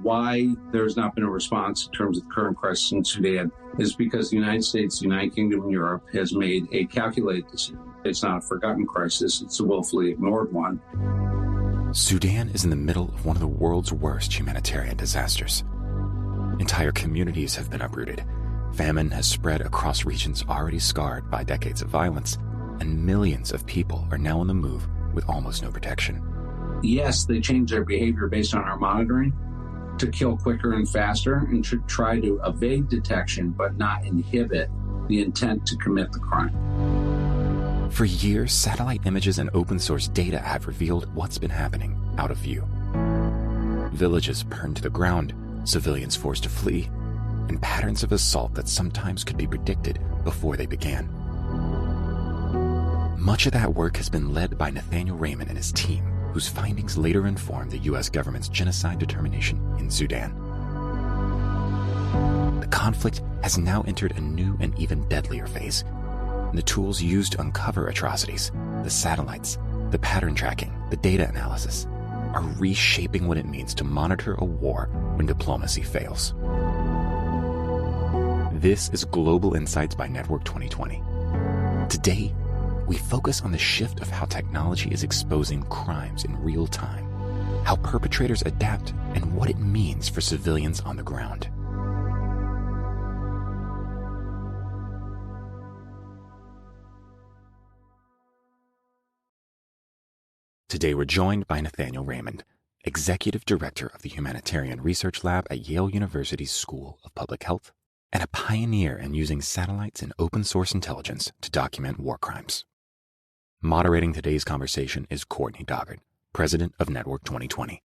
Why there's not been a response in terms of the current crisis in Sudan is because the United States, the United Kingdom, and Europe has made a calculated decision. It's not a forgotten crisis, it's a willfully ignored one. Sudan is in the middle of one of the world's worst humanitarian disasters. Entire communities have been uprooted. Famine has spread across regions already scarred by decades of violence, and millions of people are now on the move with almost no protection. Yes, they change their behavior based on our monitoring to kill quicker and faster and should try to evade detection but not inhibit the intent to commit the crime. For years, satellite images and open source data have revealed what's been happening out of view. Villages burned to the ground, civilians forced to flee, and patterns of assault that sometimes could be predicted before they began. Much of that work has been led by Nathaniel Raymond and his team, whose findings later informed the U.S. government's genocide determination in Sudan. The conflict has now entered a new and even deadlier phase. The tools used to uncover atrocities, the satellites, the pattern tracking, the data analysis, are reshaping what it means to monitor a war when diplomacy fails. This is Global Insights by Network 2020. Today, we focus on the shift of how technology is exposing crimes in real time, how perpetrators adapt, and what it means for civilians on the ground. Today we're joined by Nathaniel Raymond, Executive Director of the Humanitarian Research Lab at Yale University's School of Public Health, and a pioneer in using satellites and open source intelligence to document war crimes. Moderating today's conversation is Courtney Doggart, President of Network 2020.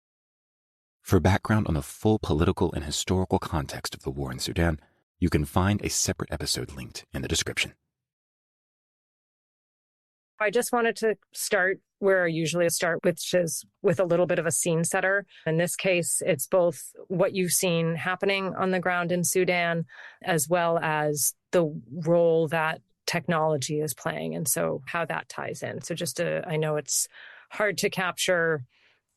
For background on the full political and historical context of the war in Sudan, you can find a separate episode linked in the description. I just wanted to start where I usually start, which is with a little bit of a scene setter. In this case, it's both what you've seen happening on the ground in Sudan, as well as the role that technology is playing, and so how that ties in. So I know it's hard to capture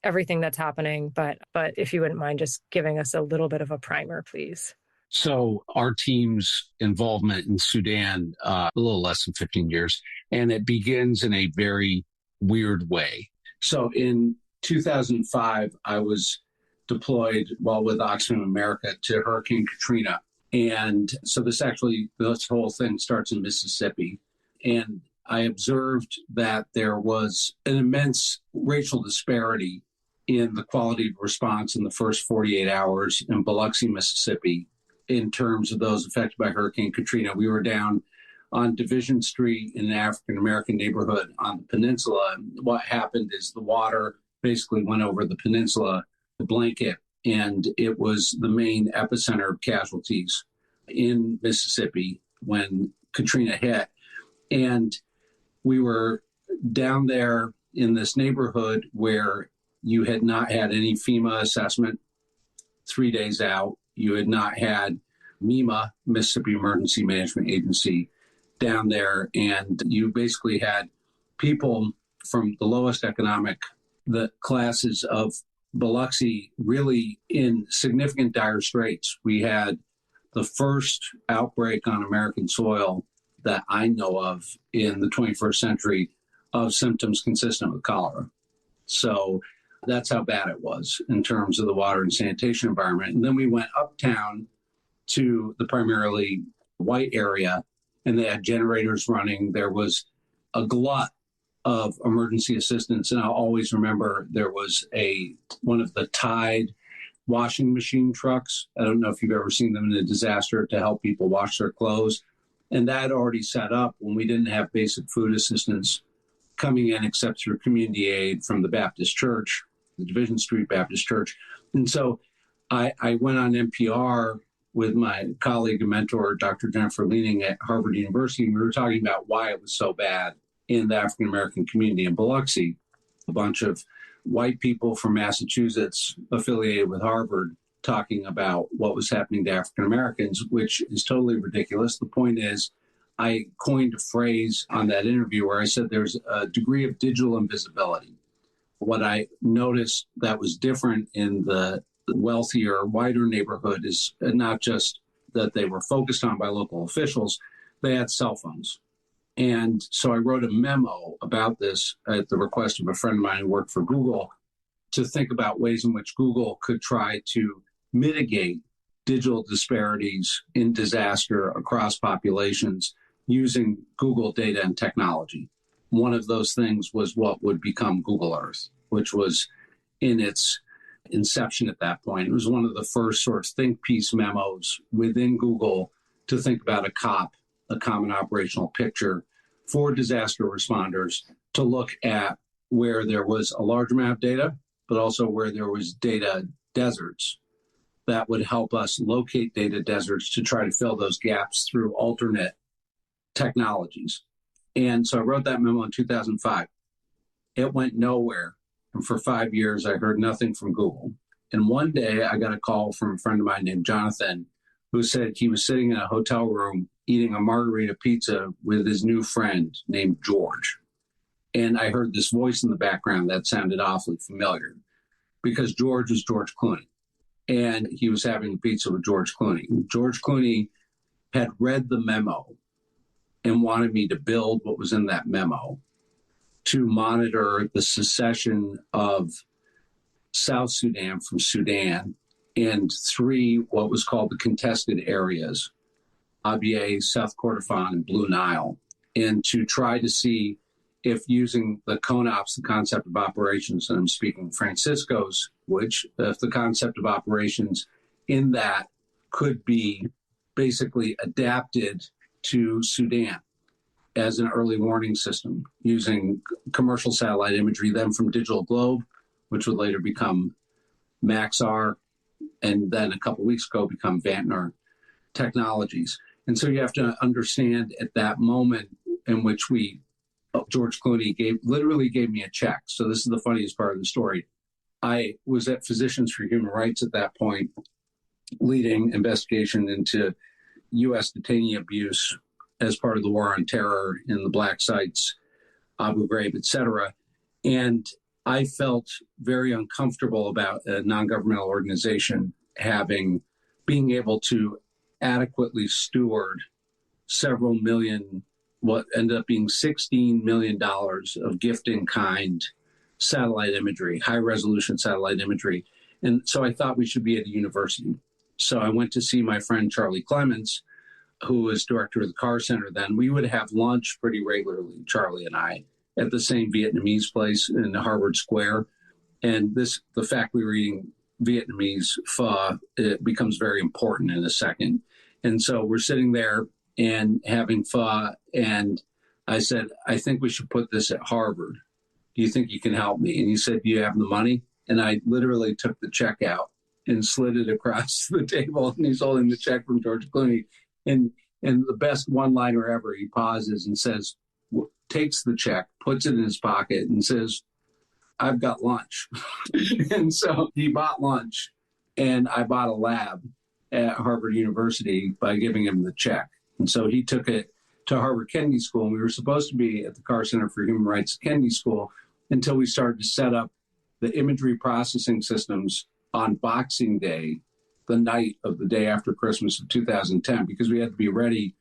everything that's happening, but if you wouldn't mind just giving us a little bit of a primer, please. So our team's involvement in Sudan, a little less than 15 years, and it begins in a very weird way. So in 2005, I was deployed with Oxfam America to Hurricane Katrina. And so this whole thing starts in Mississippi. And I observed that there was an immense racial disparity in the quality of response in the first 48 hours in Biloxi, Mississippi, in terms of those affected by Hurricane Katrina. We were down on Division Street in an African-American neighborhood on the peninsula. And what happened is the water basically went over the peninsula, the blanket, and it was the main epicenter of casualties in Mississippi when Katrina hit. And we were down there in this neighborhood where you had not had any FEMA assessment 3 days out. You had not had MEMA, Mississippi Emergency Management Agency, down there. And you basically had people from the lowest economic classes of Biloxi really in significant dire straits. We had the first outbreak on American soil that I know of in the 21st century of symptoms consistent with cholera. So that's how bad it was in terms of the water and sanitation environment. And then we went uptown to the primarily white area, and they had generators running. There was a glut of emergency assistance. And I'll always remember there was one of the Tide washing machine trucks. I don't know if you've ever seen them in a disaster to help people wash their clothes. And that had already set up when we didn't have basic food assistance coming in except through community aid from the Baptist Church, the Division Street Baptist Church. And so I went on NPR with my colleague and mentor, Dr. Jennifer Leaning at Harvard University, and we were talking about why it was so bad in the African-American community in Biloxi. A bunch of white people from Massachusetts affiliated with Harvard talking about what was happening to African-Americans, which is totally ridiculous. The point is, I coined a phrase on that interview where I said there's a degree of digital invisibility. What I noticed that was different in the wealthier, wider neighborhood is not just that they were focused on by local officials, they had cell phones. And so I wrote a memo about this at the request of a friend of mine who worked for Google to think about ways in which Google could try to mitigate digital disparities in disaster across populations using Google data and technology. One of those things was what would become Google Earth, which was in its inception at that point. It was one of the first sort of think piece memos within Google to think about a COP, a common operational picture for disaster responders, to look at where there was a large amount of data, but also where there was data deserts that would help us locate data deserts to try to fill those gaps through alternate technologies. And so I wrote that memo in 2005. It went nowhere. And for 5 years, I heard nothing from Google. And one day I got a call from a friend of mine named Jonathan, who said he was sitting in a hotel room eating a margarita pizza with his new friend named George. And I heard this voice in the background that sounded awfully familiar because George was George Clooney. And he was having pizza with George Clooney. George Clooney had read the memo and wanted me to build what was in that memo to monitor the secession of South Sudan from Sudan and 3 what was called the contested areas, Abyei, South Kordofan, and Blue Nile, and to try to see if using the CONOPS, the concept of operations, and I'm speaking Francisco's, which if the concept of operations in that could be basically adapted to Sudan as an early warning system using commercial satellite imagery, then from Digital Globe, which would later become Maxar, and then a couple of weeks ago become Vantner Technologies. And so you have to understand at that moment in which George Clooney literally gave me a check. So this is the funniest part of the story. I was at Physicians for Human Rights at that point, leading investigation into U.S. detainee abuse as part of the war on terror in the black sites, Abu Ghraib, et cetera. And I felt very uncomfortable about a non-governmental organization being able to adequately steward several million, what ended up being $16 million of gift-in-kind satellite imagery, high-resolution satellite imagery. And so I thought we should be at a university. So I went to see my friend Charlie Clements, who was director of the Carr Center then. We would have lunch pretty regularly, Charlie and I, at the same Vietnamese place in Harvard Square. And the fact we were eating Vietnamese pho, it becomes very important in a second. And so we're sitting there and having pho, and I said, I think we should put this at Harvard. Do you think you can help me? And he said, do you have the money? And I literally took the check out and slid it across the table, and he's holding the check from George Clooney. And the best one-liner ever, he pauses and says, takes the check, puts it in his pocket, and says, I've got lunch. And so he bought lunch, and I bought a lab at Harvard University by giving him the check. And so he took it to Harvard Kennedy School, and we were supposed to be at the Carr Center for Human Rights at Kennedy School until we started to set up the imagery processing systems on Boxing Day, the night of the day after Christmas of 2010, because we had to be ready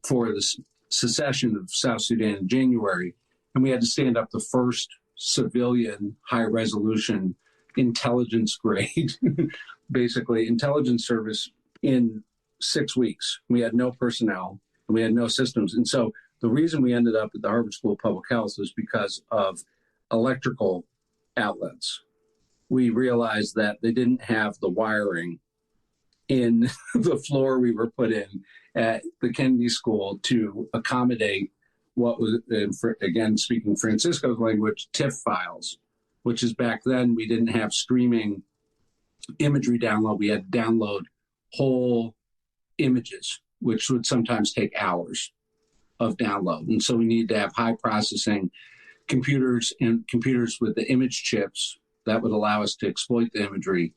for the secession of South Sudan in January. And we had to stand up the first civilian high-resolution intelligence grade, basically intelligence service in 6 weeks. We had no personnel, and we had no systems. And so the reason we ended up at the Harvard School of Public Health was because of electrical outlets. We realized that they didn't have the wiring in the floor we were put in at the Kennedy School to accommodate what was, again, speaking Francisco's language, TIFF files, which is back then we didn't have streaming imagery download. We had to download whole images, which would sometimes take hours of download. And so we needed to have high processing computers and computers with the image chips that would allow us to exploit the imagery.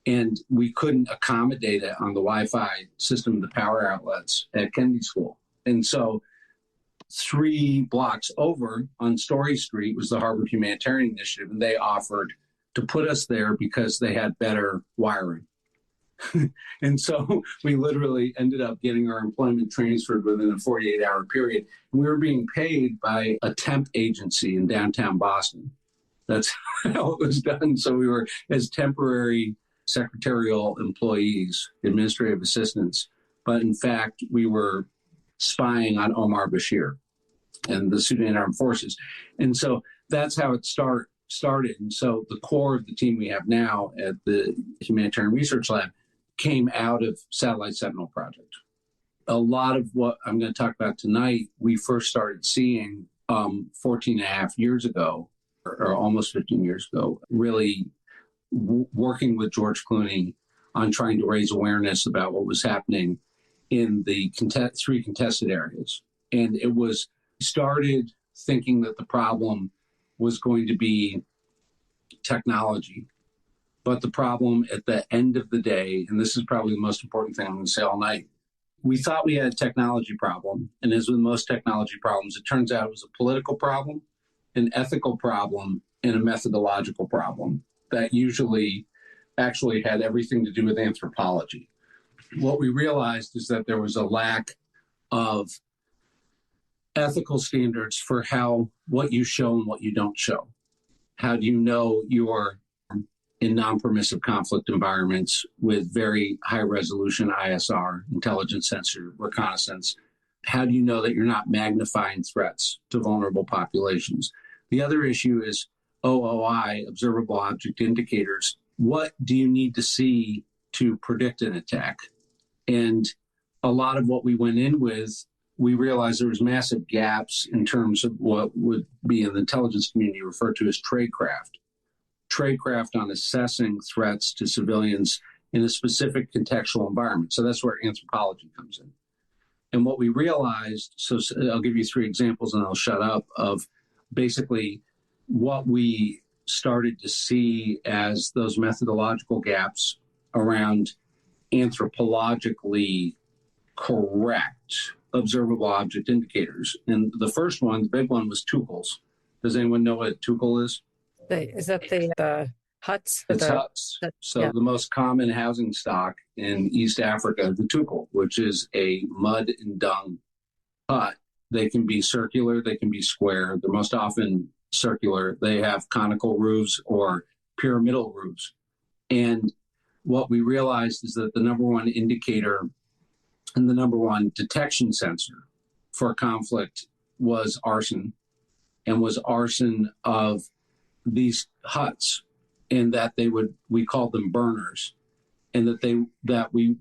And we couldn't accommodate it on the Wi-Fi system, the power outlets at Kennedy School. And so 3 blocks over on Story Street was the Harvard Humanitarian Initiative, and they offered to put us there because they had better wiring. And so we literally ended up getting our employment transferred within a 48-hour period. And we were being paid by a temp agency in downtown Boston. That's how it was done. So we were as temporary secretarial employees, administrative assistants. But in fact, we were spying on Omar Bashir and the Sudan Armed Forces. And so that's how it started. And so the core of the team we have now at the Humanitarian Research Lab came out of Satellite Sentinel Project. A lot of what I'm going to talk about tonight, we first started seeing 14 and a half years ago, or almost 15 years ago, really working with George Clooney on trying to raise awareness about what was happening in the three contested areas. And it was started thinking that the problem was going to be technology. But the problem at the end of the day, and this is probably the most important thing I'm going to say all night, we thought we had a technology problem. And as with most technology problems, it turns out it was a political problem, an ethical problem, and a methodological problem that usually actually had everything to do with anthropology. What we realized is that there was a lack of ethical standards for what you show and what you don't show. How do you know you're in non-permissive conflict environments with very high-resolution ISR, intelligence sensor reconnaissance? How do you know that you're not magnifying threats to vulnerable populations? The other issue is OOI, observable object indicators. What do you need to see to predict an attack? And a lot of what we went in with, we realized there was massive gaps in terms of what would be in the intelligence community referred to as tradecraft on assessing threats to civilians in a specific contextual environment. So that's where anthropology comes in. And what we realized, so I'll give you 3 examples and I'll shut up, of basically what we started to see as those methodological gaps around anthropologically correct observable object indicators. And the first one, the big one, was tukels. Does anyone know what a tukel is? Is that the huts? It's huts. The most common housing stock in East Africa, the tukel, which is a mud and dung hut. They can be circular, they can be square. They're most often circular. They have conical roofs or pyramidal roofs. And what we realized is that the number one indicator and the number one detection sensor for conflict was arson, and was arson of these huts, and that we called them burners, and that we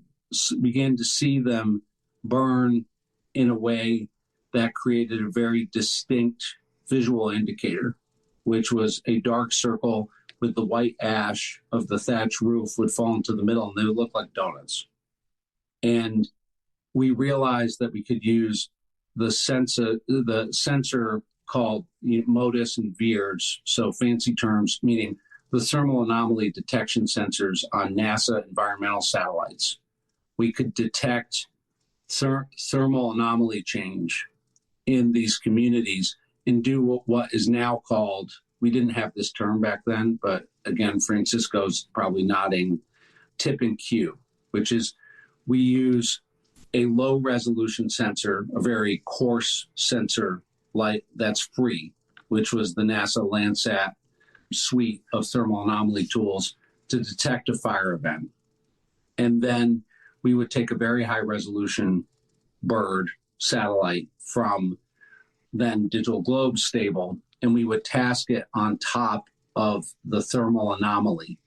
began to see them burn in a way that created a very distinct visual indicator, which was a dark circle with the white ash of the thatch roof would fall into the middle, and they would look like donuts. And we realized that we could use the sensor called MODIS and VIIRS, so fancy terms, meaning the thermal anomaly detection sensors on NASA environmental satellites. We could detect thermal anomaly change in these communities and do what is now called, we didn't have this term back then, but again, Francisco's probably nodding, tip and cue, which is we use a low resolution sensor, a very coarse sensor like that's free, which was the NASA Landsat suite of thermal anomaly tools to detect a fire event. And then we would take a very high resolution bird satellite from then Digital Globe stable, and we would task it on top of the thermal anomaly.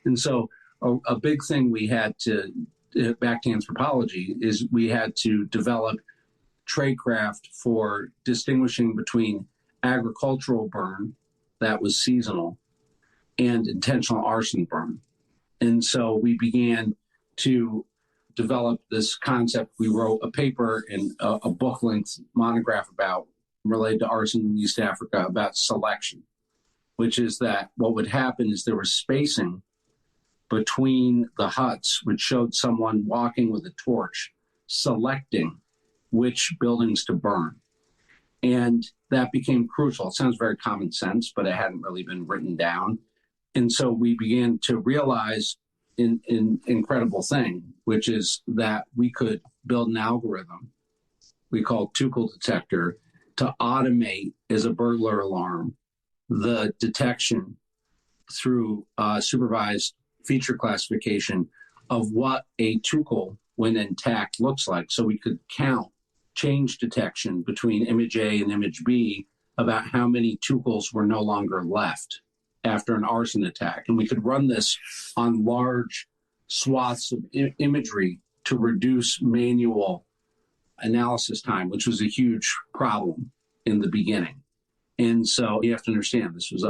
And so a big thing we had to, back to anthropology, is we had to develop tradecraft for distinguishing between agricultural burn that was seasonal and intentional arson burn. And so we began to develop this concept. We wrote a paper and a book-length monograph related to arson in East Africa about selection, which is that what would happen is there was spacing between the huts, which showed someone walking with a torch, selecting which buildings to burn. And that became crucial. It sounds very common sense, but it hadn't really been written down. And so we began to realize an incredible thing, which is that we could build an algorithm we call Tuchel detector to automate as a burglar alarm the detection through supervised feature classification of what a Tuchel when intact looks like. So we could count change detection between image A and image B about how many Tuchels were no longer left after an arson attack. And we could run this on large swaths of imagery to reduce manual analysis time, which was a huge problem in the beginning. And so you have to understand, this was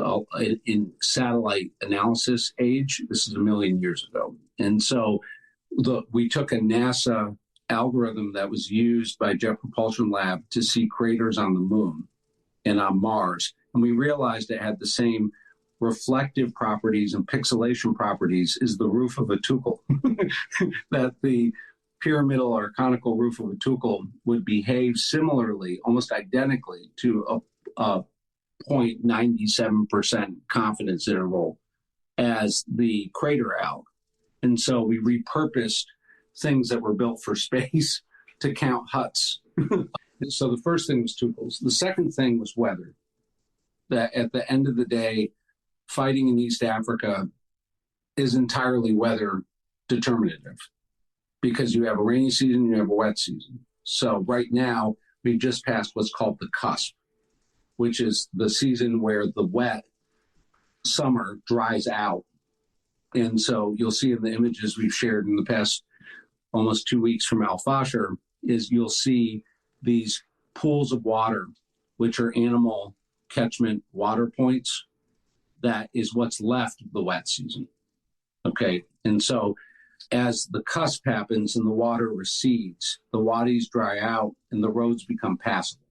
in satellite analysis age. This is 1 million years ago. And so we took a NASA algorithm that was used by Jet Propulsion Lab to see craters on the moon and on Mars. And we realized it had the same reflective properties and pixelation properties as the roof of a Tuchel, that the pyramidal or conical roof of a Tuchel would behave similarly, almost identically, to a 0.97% confidence interval as the crater alg. And so we repurposed things that were built for space to count huts. So the first thing was Tuchels. The second thing was weather. That at the end of the day, fighting in East Africa is entirely weather determinative because you have a rainy season, you have a wet season. So right now, we've just passed what's called the cusp, which is the season where the wet summer dries out. And so you'll see in the images we've shared in the past almost 2 weeks from Al Fasher is you'll see these pools of water, which are animal catchment water points. That is what's left of the wet season. Okay. And so as the cusp happens and the water recedes, the wadis dry out and the roads become passable.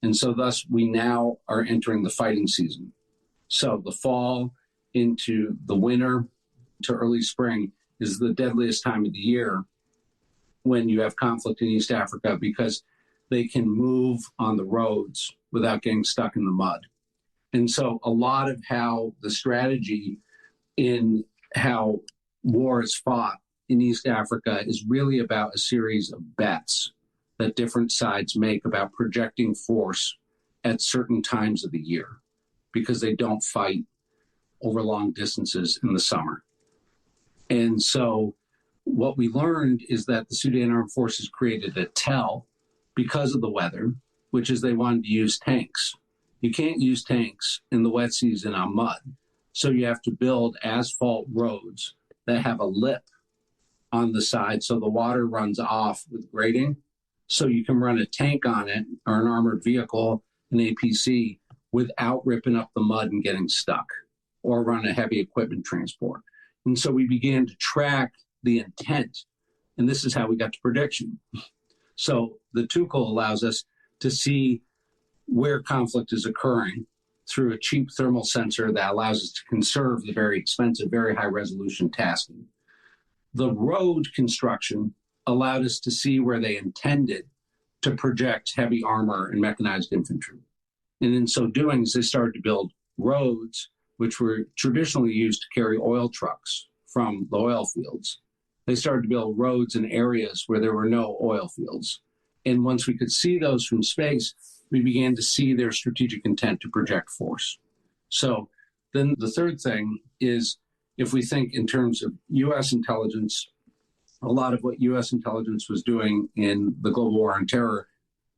And so thus we now are entering the fighting season. So the fall into the winter to early spring is the deadliest time of the year when you have conflict in East Africa because they can move on the roads without getting stuck in the mud. And so a lot of how the strategy in how war is fought in East Africa is really about a series of bets that different sides make about projecting force at certain times of the year because they don't fight over long distances in the summer. And so what we learned is that the Sudan Armed Forces created a tell because of the weather, which is they wanted to use tanks. You can't use tanks in the wet season on mud. So you have to build asphalt roads that have a lip on the side so the water runs off with grading. So you can run a tank on it or an armored vehicle, an APC, without ripping up the mud and getting stuck, or run a heavy equipment transport. And so we began to track the intent. And this is how we got to prediction. So the Tuchel allows us to see where conflict is occurring through a cheap thermal sensor that allows us to conserve the very expensive, very high resolution tasking. The road construction allowed us to see where they intended to project heavy armor and mechanized infantry. And in so doing, they started to build roads, which were traditionally used to carry oil trucks from the oil fields. They started to build roads in areas where there were no oil fields. And once we could see those from space, we began to see their strategic intent to project force. So then the third thing is, if we think in terms of U.S. intelligence, a lot of what U.S. intelligence was doing in the global war on terror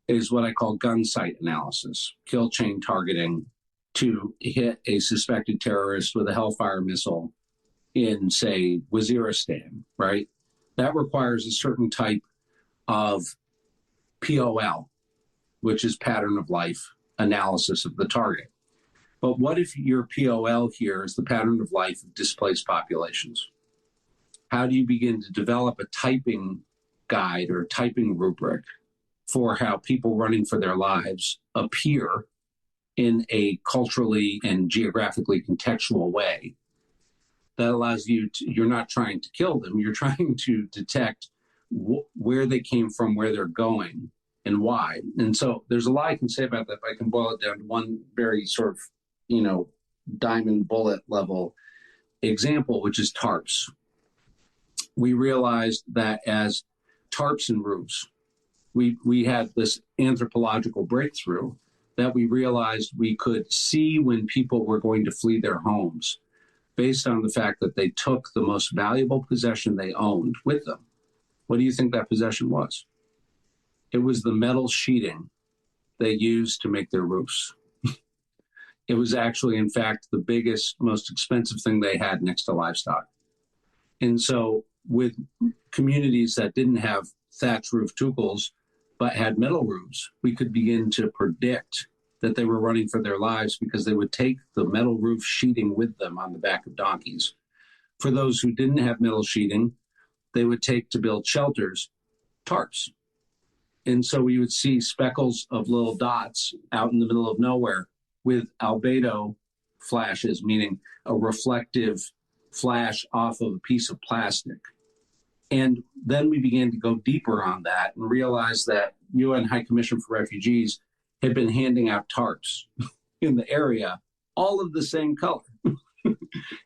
is what I call gun site analysis, kill chain targeting to hit a suspected terrorist with a Hellfire missile in, say, Waziristan, right? That requires a certain type of POL, which is pattern of life analysis of the target. But what if your POL here is the pattern of life of displaced populations? How do you begin to develop a typing guide or typing rubric for how people running for their lives appear in a culturally and geographically contextual way that allows you to, you're not trying to kill them, you're trying to detect where they came from, where they're going, and why. And so there's a lot I can say about that, but I can boil it down to one very sort of, diamond bullet level example, which is tarps. We realized that as tarps and roofs, we had this anthropological breakthrough that we realized we could see when people were going to flee their homes based on the fact that they took the most valuable possession they owned with them. What do you think that possession was? It was the metal sheeting they used to make their roofs. It was actually, in fact, the biggest, most expensive thing they had next to livestock. And so with communities that didn't have thatch roof tukals, but had metal roofs, we could begin to predict that they were running for their lives because they would take the metal roof sheeting with them on the back of donkeys. For those who didn't have metal sheeting, they would take to build shelters, tarps. And so we would see speckles of little dots out in the middle of nowhere with albedo flashes, meaning a reflective flash off of a piece of plastic. And then we began to go deeper on that and realize that UN High Commission for Refugees had been handing out tarps in the area, all of the same color.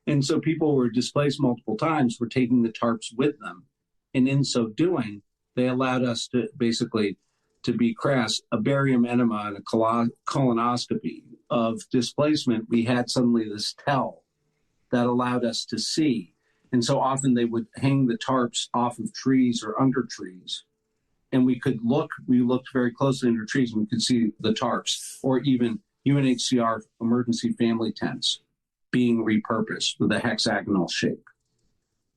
And so people were displaced multiple times, were taking the tarps with them. And in so doing, they allowed us to basically, to be crass, a barium enema and a colonoscopy of displacement. We had suddenly this tell that allowed us to see. And so often they would hang the tarps off of trees or under trees. And we looked very closely under trees and we could see the tarps, or even UNHCR emergency family tents being repurposed with a hexagonal shape.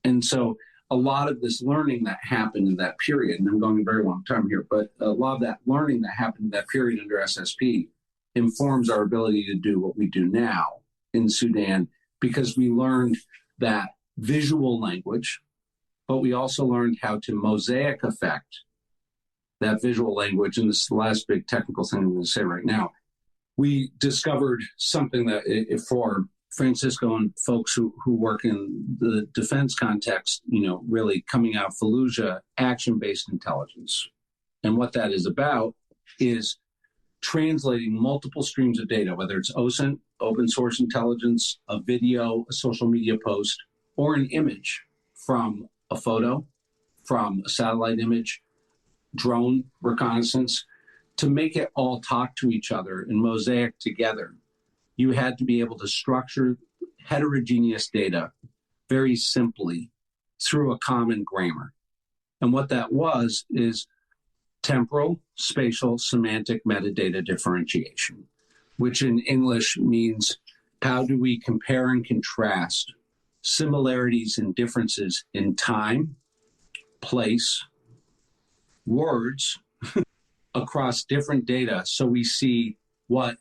And so a lot of this learning that happened in that period, and I'm going a very long time here, but a lot of that learning that happened in that period under SSP informs our ability to do what we do now in Sudan, because we learned that visual language, but we also learned how to mosaic effect that visual language. And this is the last big technical thing I'm going to say right now. We discovered something that for Francisco and folks who work in the defense context, really coming out of Fallujah, action-based intelligence. And what that is about is translating multiple streams of data, whether it's OSINT, open source intelligence, a video, a social media post, or an image from a photo, from a satellite image, drone reconnaissance, to make it all talk to each other and mosaic together. You had to be able to structure heterogeneous data very simply through a common grammar. And what that was is temporal, spatial, semantic metadata differentiation, which in English means how do we compare and contrast similarities and differences in time, place, words across different data, so we see what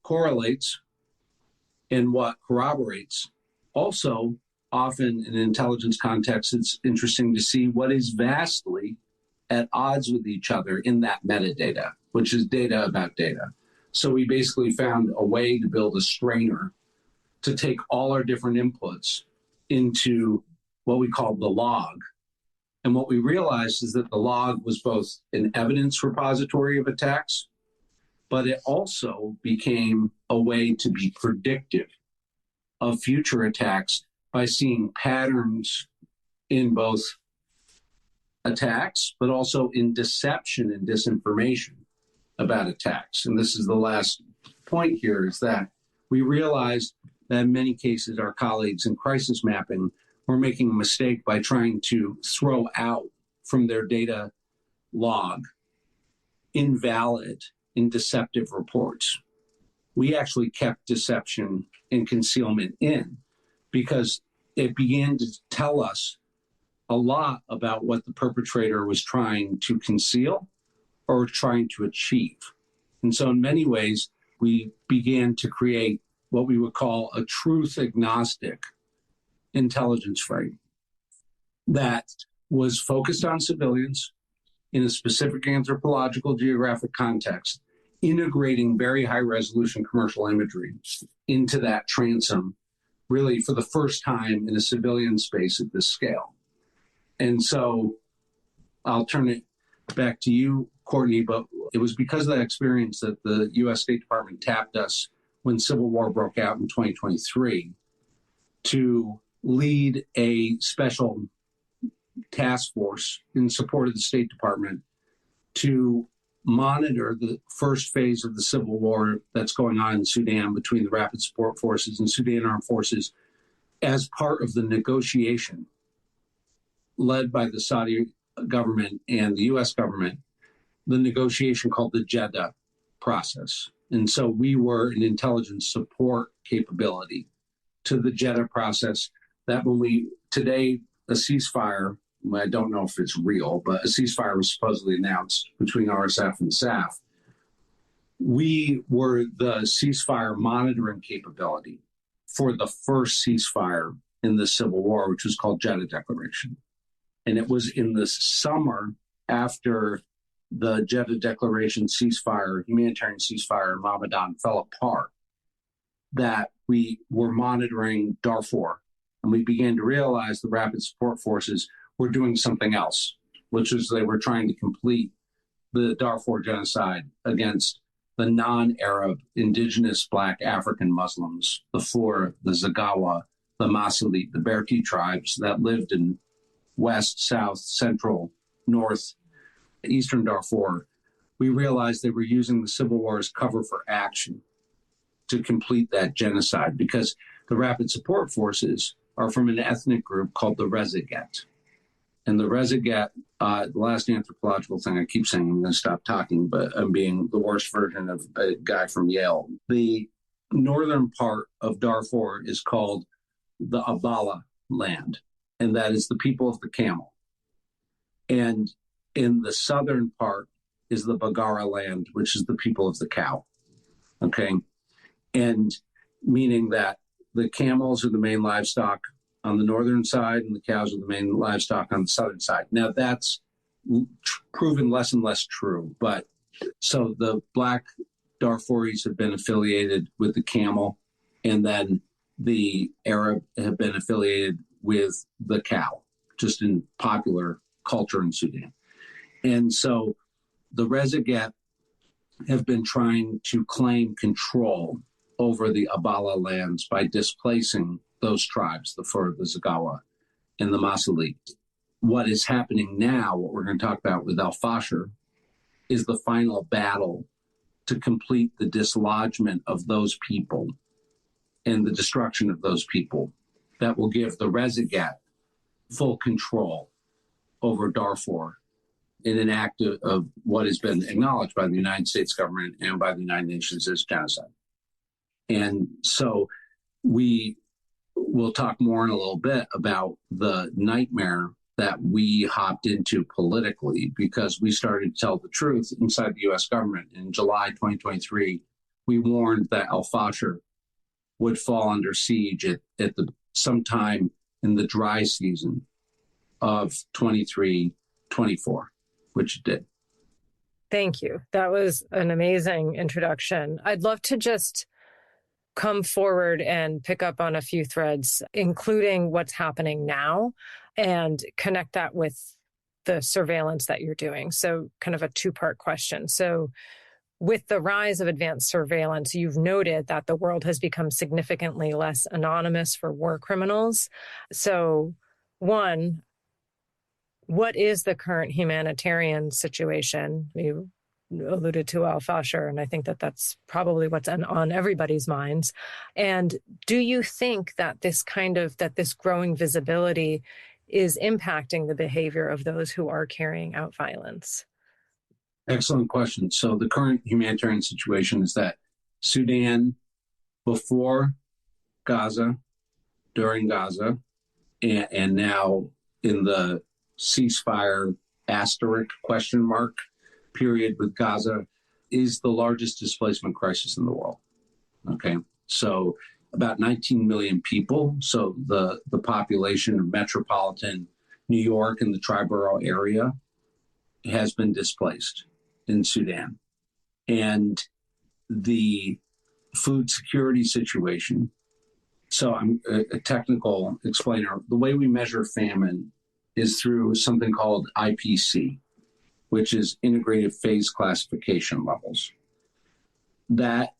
correlates and what corroborates. Also, often in an intelligence context, it's interesting to see what is vastly at odds with each other in that metadata, which is data about data. So we basically found a way to build a strainer to take all our different inputs into what we call the log. And what we realized is that the log was both an evidence repository of attacks, but it also became a way to be predictive of future attacks by seeing patterns in both attacks, but also in deception and disinformation about attacks. And this is the last point here, is that we realized that in many cases our colleagues in crisis mapping were making a mistake by trying to throw out from their data log invalid and deceptive reports. We actually kept deception and concealment in because it began to tell us a lot about what the perpetrator was trying to conceal or trying to achieve. And so in many ways, we began to create what we would call a truth agnostic intelligence frame that was focused on civilians in a specific anthropological geographic context, integrating very high resolution commercial imagery into that transom, really for the first time in a civilian space at this scale. And so I'll turn it back to you, Courtney, but it was because of that experience that the U.S. State Department tapped us when civil war broke out in 2023 to lead a special task force in support of the State Department to monitor the first phase of the civil war that's going on in Sudan between the Rapid Support Forces and Sudan Armed Forces as part of the negotiation led by the Saudi government and the U.S. government, the negotiation called the Jeddah process. And so we were an intelligence support capability to the Jeddah process that today, a ceasefire, I don't know if it's real, but a ceasefire was supposedly announced between RSF and SAF. We were the ceasefire monitoring capability for the first ceasefire in the Civil War, which was called Jeddah Declaration. And it was in the summer after the Jeddah Declaration ceasefire, humanitarian ceasefire in Ramadan fell apart, that we were monitoring Darfur. And we began to realize the Rapid Support Forces were doing something else, which is they were trying to complete the Darfur genocide against the non-Arab, indigenous Black African Muslims, the Fur, the Zagawa, the Masalit, the Berti tribes that lived in West, South, Central, North, Eastern Darfur. We realized they were using the civil war as cover for action to complete that genocide because the Rapid Support Forces are from an ethnic group called the Rezaget. And the Rezaget, the last anthropological thing I keep saying, I'm going to stop talking, but I'm being the worst version of a guy from Yale. The northern part of Darfur is called the Abala land, and that is the people of the camel. And in the southern part is the Bagara land, which is the people of the cow. Okay. And meaning that the camels are the main livestock on the northern side and the cows are the main livestock on the southern side. Now that's proven less and less true. But so the Black Darfuris have been affiliated with the camel, and then the Arab have been affiliated with the cow, just in popular culture in Sudan. And so the Rezaget have been trying to claim control over the Abala lands by displacing those tribes, the Fur, the Zagawa, and the Masalit. What is happening now, what we're going to talk about with Al-Fashir, is the final battle to complete the dislodgement of those people and the destruction of those people that will give the Rezaget full control over Darfur in an act of what has been acknowledged by the United States government and by the United Nations as genocide. And so we will talk more in a little bit about the nightmare that we hopped into politically because we started to tell the truth inside the U.S. government. In July 2023, we warned that Al-Fashir would fall under siege at sometime in the dry season of 23-24, which it did. Thank you. That was an amazing introduction. I'd love to just come forward and pick up on a few threads, including what's happening now, and connect that with the surveillance that you're doing. So kind of a two-part question. So with the rise of advanced surveillance, you've noted that the world has become significantly less anonymous for war criminals. So one, what is the current humanitarian situation? You alluded to Al-Fashir, and I think that that's probably what's on everybody's minds. And do you think that this growing visibility is impacting the behavior of those who are carrying out violence? Excellent question. So the current humanitarian situation is that Sudan, before Gaza, during Gaza, and now in the ceasefire asterisk ? Period with Gaza, is the largest displacement crisis in the world. Okay. So about 19 million people. So the population of metropolitan New York and the Triborough area has been displaced in Sudan. And the food security situation. So I'm a technical explainer. The way we measure famine is through something called IPC, which is integrated phase classification levels. That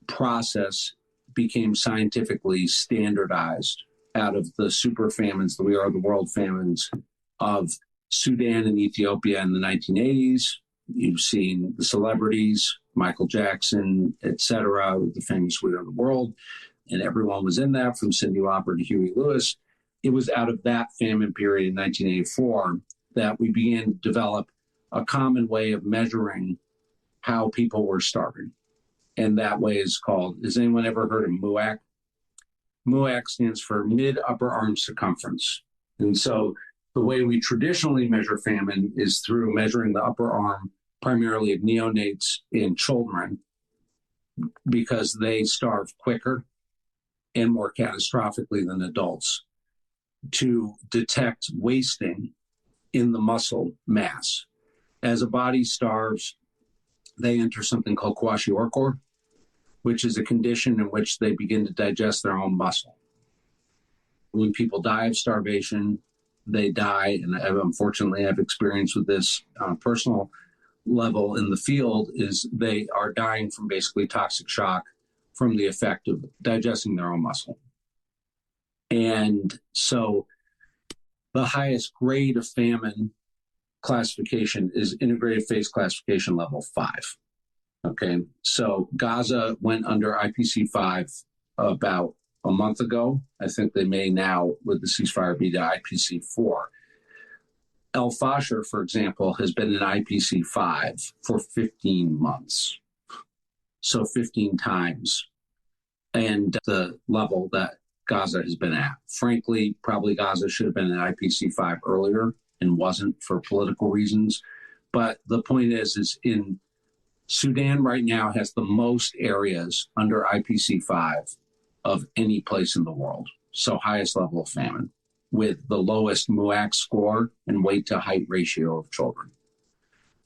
process became scientifically standardized out of the super famines, the We Are the World famines of Sudan and Ethiopia in the 1980s. You've seen the celebrities, Michael Jackson, etc., the famous We Are the World, and everyone was in that, from Cyndi Lauper to Huey Lewis. It was out of that famine period in 1984 that we began to develop a common way of measuring how people were starving. And that way is called, has anyone ever heard of MUAC? MUAC stands for mid-upper arm circumference. And so the way we traditionally measure famine is through measuring the upper arm, primarily of neonates and children, because they starve quicker and more catastrophically than adults, to detect wasting in the muscle mass. As a body starves, they enter something called kwashiorkor, which is a condition in which they begin to digest their own muscle. When people die of starvation, they die, and unfortunately I've experienced with this on a personal level in the field, is they are dying from basically toxic shock from the effect of digesting their own muscle. And so the highest grade of famine classification is integrated phase classification level 5. Okay, so Gaza went under IPC 5 about a month ago. I think they may now, with the ceasefire, be to IPC 4. El Fasher, for example, has been in IPC 5 for 15 months. So 15 times. And the level that Gaza has been at. Frankly, probably Gaza should have been in IPC 5 earlier and wasn't for political reasons. But the point is in Sudan right now has the most areas under IPC 5 of any place in the world. So highest level of famine, with the lowest MUAC score and weight to height ratio of children.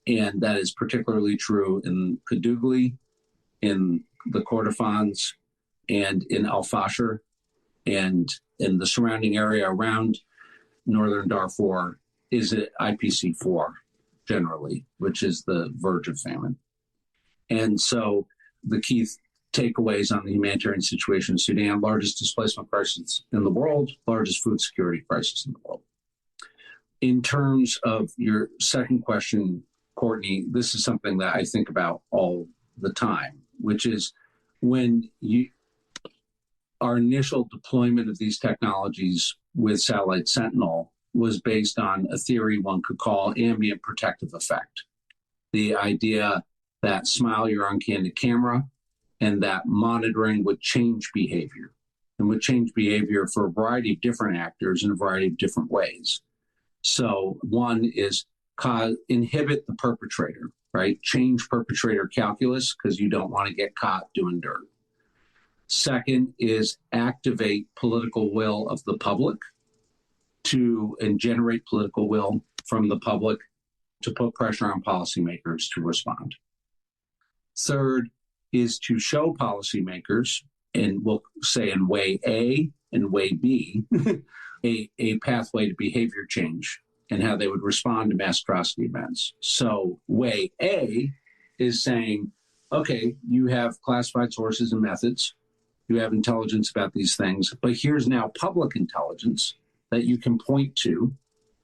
And that is particularly true in Kadugli, in the Kordofans, and in Al Fasher, and in the surrounding area around northern Darfur is at IPC 4 generally, which is the verge of famine. And so the key takeaways on the humanitarian situation in Sudan: largest displacement crisis in the world, largest food security crisis in the world. In terms of your second question, Courtney, this is something that I think about all the time, which is when our initial deployment of these technologies with Satellite Sentinel was based on a theory one could call ambient protective effect. The idea that smile you're on candid camera, and that monitoring would change behavior, and would change behavior for a variety of different actors in a variety of different ways. So one is inhibit the perpetrator, right? Change perpetrator calculus, because you don't want to get caught doing dirt. Second is activate political will of the public and generate political will from the public to put pressure on policymakers to respond. Third is to show policymakers, and we'll say in way A and way B, a pathway to behavior change and how they would respond to mass atrocity events. So way A is saying, okay, you have classified sources and methods, you have intelligence about these things, but here's now public intelligence that you can point to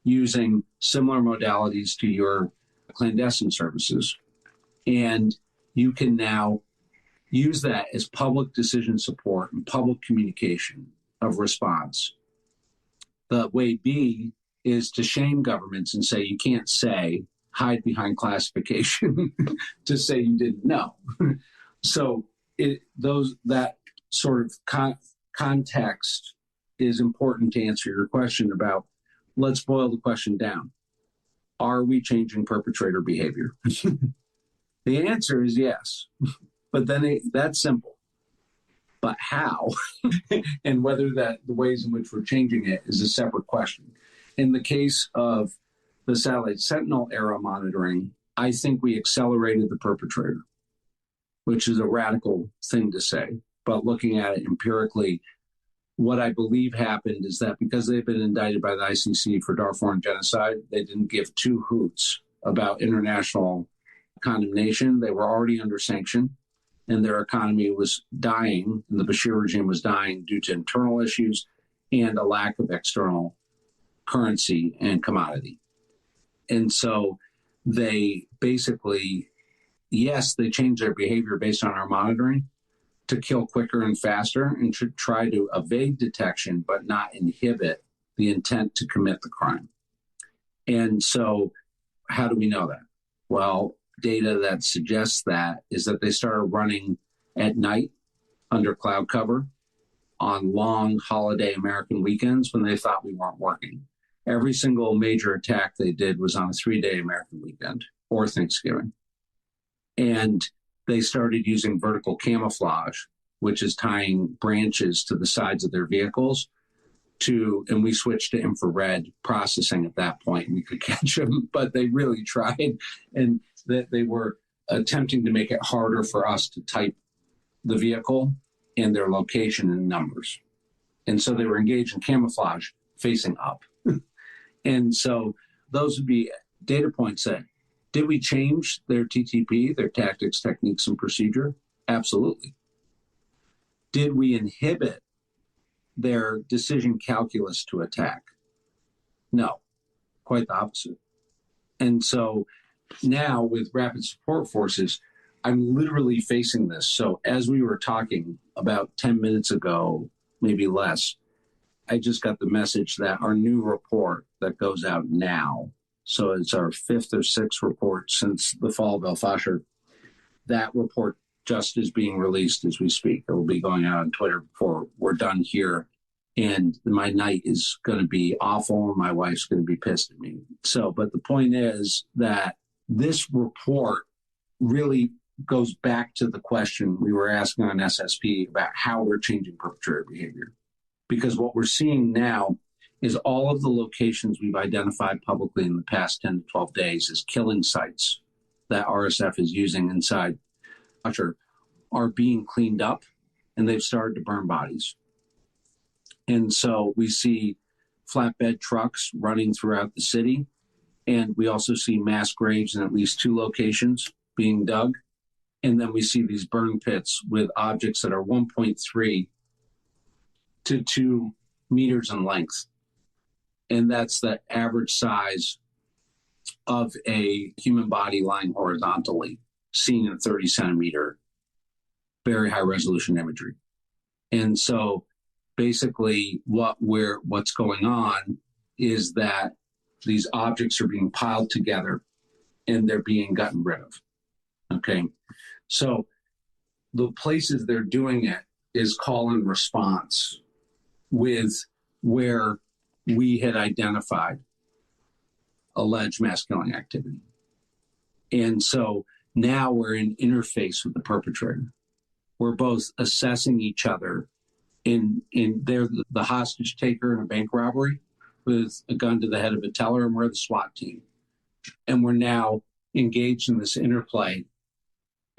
using similar modalities to your clandestine services. And you can now use that as public decision support and public communication of response. The way B is to shame governments and say, you can't say, hide behind classification to say you didn't know. So that sort of context is important to answer your question about, let's boil the question down. Are we changing perpetrator behavior? The answer is yes, but then that's simple. But how and whether the ways in which we're changing it is a separate question. In the case of the Satellite Sentinel era monitoring, I think we accelerated the perpetrator, which is a radical thing to say. But looking at it empirically, what I believe happened is that because they've been indicted by the ICC for Darfur and genocide, they didn't give two hoots about international condemnation. They were already under sanction, and their economy was dying, and the Bashir regime was dying due to internal issues and a lack of external currency and commodity. And so they basically, yes, they changed their behavior based on our monitoring to kill quicker and faster and to try to evade detection, but not inhibit the intent to commit the crime. And so how do we know that? Well, data that suggests that is that they started running at night under cloud cover on long holiday American weekends when they thought we weren't working. Every single major attack they did was on a 3-day American weekend or Thanksgiving. And they started using vertical camouflage, which is tying branches to the sides of their vehicles and we switched to infrared processing at that point. We could catch them, but they really tried. And that they were attempting to make it harder for us to type the vehicle and their location and numbers. And so they were engaged in camouflage facing up. And so those would be data points that, did we change their TTP, their tactics, techniques, and procedure? Absolutely. Did we inhibit their decision calculus to attack? No, quite the opposite. And so now with rapid support forces, I'm literally facing this. So as we were talking about 10 minutes ago, maybe less, I just got the message that our new report that goes out now, so it's our 5th or 6th report since the fall of al-Fashir, that report just is being released as we speak. It will be going out on Twitter before we're done here. And my night is going to be awful. And my wife's going to be pissed at me. So, but the point is that this report really goes back to the question we were asking on SSP about how we're changing perpetrator behavior. Because what we're seeing now is all of the locations we've identified publicly in the past 10 to 12 days as killing sites that RSF is using inside are being cleaned up, and they've started to burn bodies. And so we see flatbed trucks running throughout the city, and we also see mass graves in at least 2 locations being dug. And then we see these burn pits with objects that are 1.3 to 2 meters in length. And that's the average size of a human body lying horizontally, seen in 30 centimeter, very high resolution imagery. And so basically what's going on is that these objects are being piled together and they're being gotten rid of. Okay. So the places they're doing it is call and response with where we had identified alleged mass killing activity. And so now we're in interface with the perpetrator. We're both assessing each other they're the hostage taker in a bank robbery with a gun to the head of a teller, and we're the SWAT team. And we're now engaged in this interplay,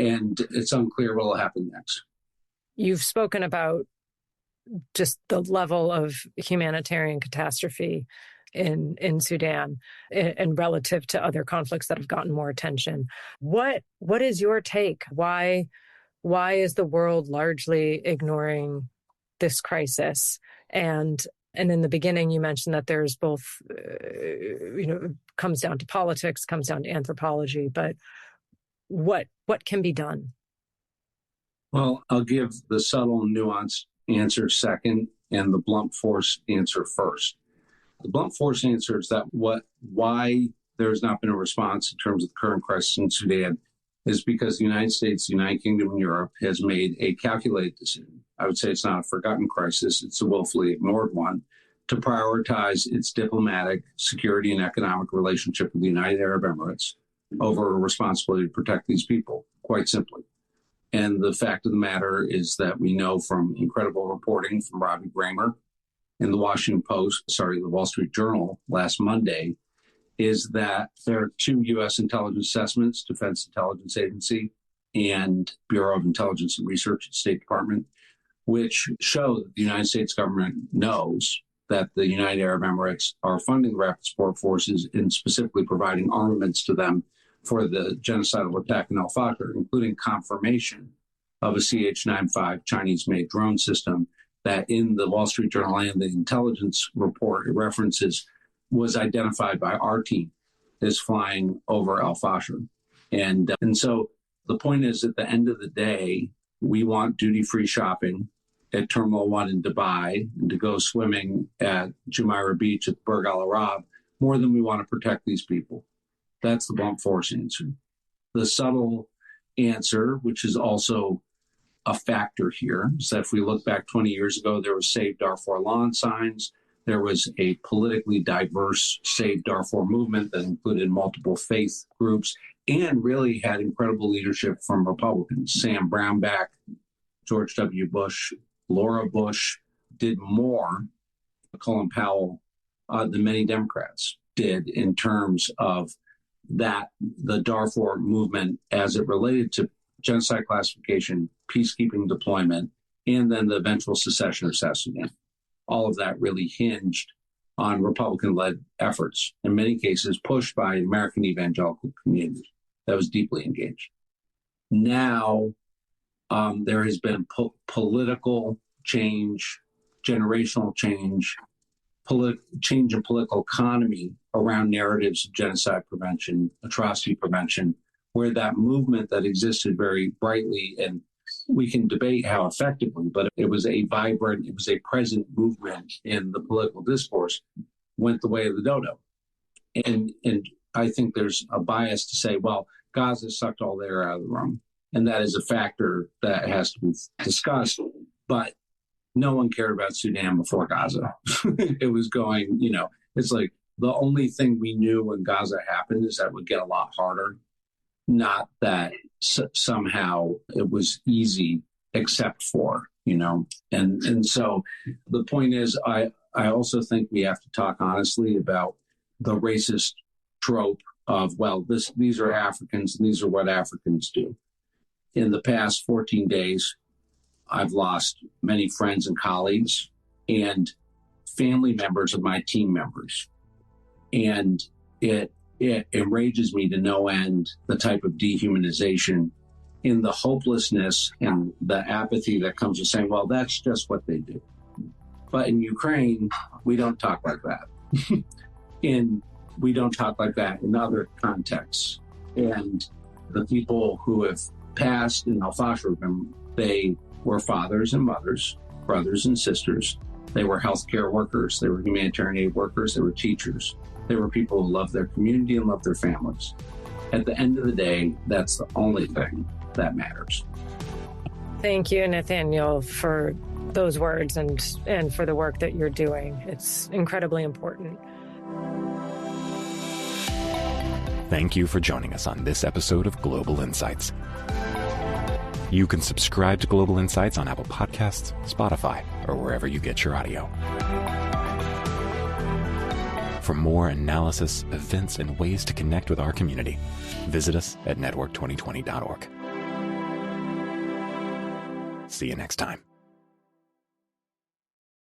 and it's unclear what will happen next. You've spoken about just the level of humanitarian catastrophe in Sudan and relative to other conflicts that have gotten more attention. What is your take? Why is the world largely ignoring this crisis? And in the beginning, you mentioned that there's both, comes down to politics, comes down to anthropology, but what can be done? Well, I'll give the subtle and nuanced answer second and the blunt force answer first. The blunt force answer is that why there has not been a response in terms of the current crisis in Sudan is because the United States, the United Kingdom, and Europe has made a calculated decision. I would say it's not a forgotten crisis. It's a willfully ignored one to prioritize its diplomatic, security, and economic relationship with the United Arab Emirates over a responsibility to protect these people, quite simply. And the fact of the matter is that we know from incredible reporting from Robbie Gramer in the the Wall Street Journal last Monday, is that there are 2 U.S. intelligence assessments, Defense Intelligence Agency and Bureau of Intelligence and Research at the State Department, which show that the United States government knows that the United Arab Emirates are funding the rapid support forces and specifically providing armaments to them for the genocidal attack in al-Fashir, including confirmation of a CH-95 Chinese-made drone system that in the Wall Street Journal and the intelligence report it references was identified by our team as flying over al-Fasher. And so the point is, at the end of the day, we want duty-free shopping at Terminal 1 in Dubai and to go swimming at Jumeirah Beach at Burj Al Arab more than we want to protect these people. That's the blunt force answer. The subtle answer, which is also a factor here, is that if we look back 20 years ago, there was Save Darfur lawn signs. There was a politically diverse Save Darfur movement that included multiple faith groups and really had incredible leadership from Republicans. Sam Brownback, George W. Bush, Laura Bush did more, Colin Powell, than many Democrats did in terms of that, the Darfur movement as it related to genocide classification, peacekeeping deployment, and then the eventual secession of South Sudan. All of that really hinged on Republican-led efforts, in many cases pushed by American evangelical community that was deeply engaged. Now, there has been political change, generational change, change in political economy around narratives of genocide prevention, atrocity prevention, where that movement that existed very brightly, and we can debate how effectively, but it was a vibrant, it was a present movement in the political discourse, went the way of the dodo. And I think there's a bias to say, well, Gaza sucked all the air out of the room. And that is a factor that has to be discussed. But no one cared about Sudan before Gaza. It was going, it's like the only thing we knew when Gaza happened is that it would get a lot harder. Not that somehow it was easy, except for, And so the point is, I also think we have to talk honestly about the racist trope of, well, these are Africans and these are what Africans do. In the past 14 days, I've lost many friends and colleagues and family members of my team members. And it enrages me to no end, the type of dehumanization in the hopelessness and the apathy that comes with saying, well, that's just what they do. But in Ukraine, we don't talk like that. We don't talk like that in other contexts. And the people who have passed in al-Fasher, they were fathers and mothers, brothers and sisters. They were healthcare workers. They were humanitarian aid workers. They were teachers. They were people who loved their community and loved their families. At the end of the day, that's the only thing that matters. Thank you, Nathaniel, for those words and for the work that you're doing. It's incredibly important. Thank you for joining us on this episode of Global Insights. You can subscribe to Global Insights on Apple Podcasts, Spotify, or wherever you get your audio. For more analysis, events, and ways to connect with our community, visit us at network2020.org. See you next time.